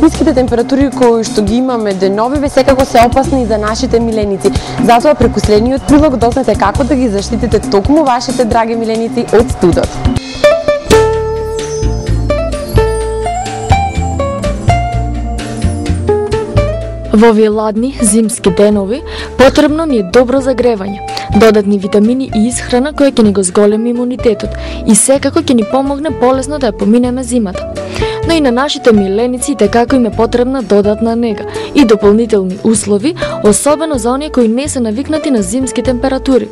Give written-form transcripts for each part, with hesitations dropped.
Ниските температури кои што ги имаме деновиве секако се опасни и за нашите миленици. Затоа преку следниот прилог дознате како да ги заштитите токму вашите драги миленици од студот. Во овие ладни, зимски денови, потребно ни е добро загревање, додатни витамини и исхрана која ќе ни го зголеми имунитетот и секако ќе ни помогне полесно да ја поминеме зимата. Но и на нашите миленици и како им е потребна додатна нега и дополнителни услови, особено за оние кои не се навикнати на зимски температури.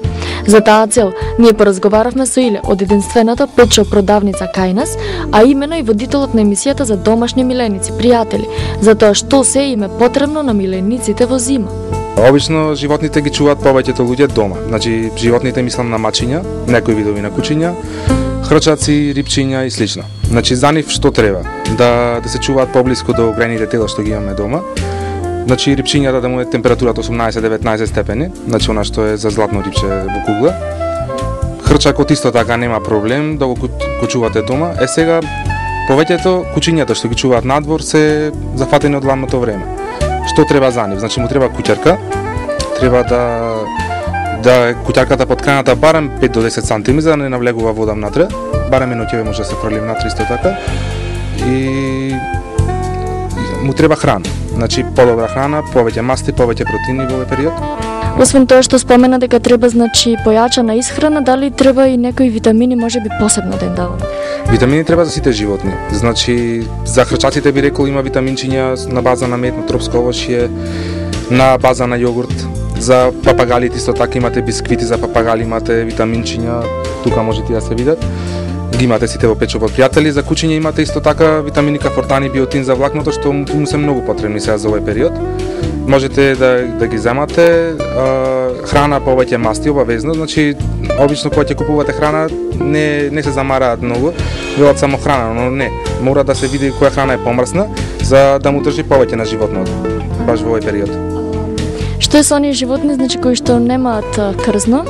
За таа цел, ние поразговаравме со Иле од единствената пет-шоп продавница кај нас, а имено и водителот на емисијата за домашни миленици, пријатели, за тоа што се им е потребно на милениците во зима. Обично животните ги чуваат повеќето луѓе дома. Значи животните мислам на мачиња, некои видови на кучиња, хрчаци, рипчиња и слично. Значи за нив што треба? Да се чуваат поблиску до граните тела што ги имаме дома. Значи рипчињата да му е температурата 18-19 степени, значи она што е за златно рипче во кугла. Хрчакот исто така нема проблем да го чувате дома. Сега повеќето кучињата што ги чуваат надвор се зафатени од ладното време. Што треба за нив? Значи му треба куќарка, треба да куќарката подканата барем 5 до 10 сантими за да не навлегува вода внатре, барем ноќеве може да се фрли внатре исто така. И му треба храна. Значи подобра храна, повеќе масти, повеќе протеини во овој период. Освен тоа што спомена дека треба појачана исхрана, дали треба и некои витамини можеби посебно да им даваме? Витамини треба за сите животни. Значи за хрчаците би рекол има витаминчиња на база на мед, на тропско овошје, на база на јогурт. За папагалите исто така имате бисквити за папагали, имате витаминчиња, тука можете да се видат. Ги имате сите во пет-шопот пријатели. За кучиња имате исто така витамини кафортани, биотин за влакното што му се многу потребни сега за овој период. Можете да ги земате, храна повеќе масти обавезно, значи обично кога ќе купувате храна не се замараат многу, велат само храна, но не, мора да се види која храна е помрсна за да му држи повеќе на животното баш во овој период. Што е со оние животни, значи кои што немаат крзно?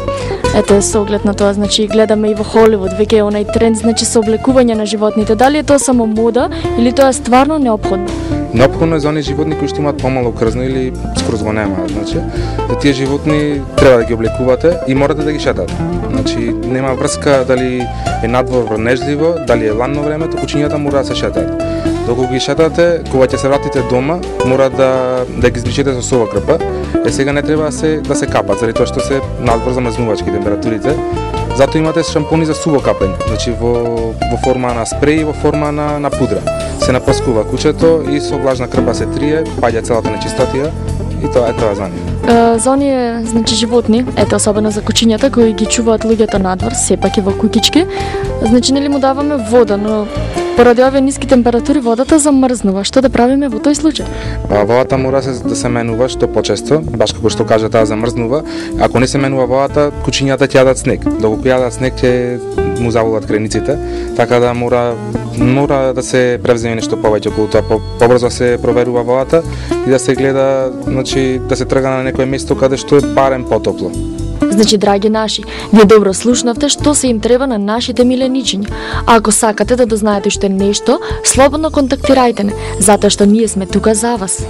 Ете, со оглед на тоа, значи гледаме и во Холивуд веќе е онај тренд, значи со облекување на животните. Дали е тоа само мода или тоа е стварно неопходно? Неопходно е за оние животни кои што имаат помало крзно или скроз го немаат, значи. За тие животни треба да ги облекувате и морате да ги шетате. Значи нема врска дали е надвор нежливо, дали е ладно времето, кучињата мора да се шетаат. Доколку ги шетате, кога ќе се вратите дома, мора да ги избличите со сова крпа. Сега не треба да се капат, заради тоа што се надвор замрзнувачки температурите. Затоа имате шампуни за суво капење, значи во форма на спреј и во форма на пудра. Се напрскува кучето и со влажна крпа се трие, паѓа целата нечистотија и тоа е тоа за нив. За оние, значи животни, ете особено за кучињата кои ги чуваат луѓето надвор, сепак и во куќички, значи нели му даваме вода, но поради овие ниски температури водата замрзнува. Што да правиме во тој случај? Водата мора да се менува што почесто, баш како што кажа таа замрзнува. Ако не се менува водата, кучињата ќе јадат снег. Доколку јадат снег ќе му заволат крениците, така да мора да се превземе нешто повеќе околу тоа, побрзо се проверува водата и да се гледа, значи да се трга на некое место каде што е барем потопло. Значи, драги наши, вие добро слушнавте што се им треба на нашите миленичиња. А ако сакате да дознаете уште нешто, слободно контактирајте не, затоа што ние сме тука за вас.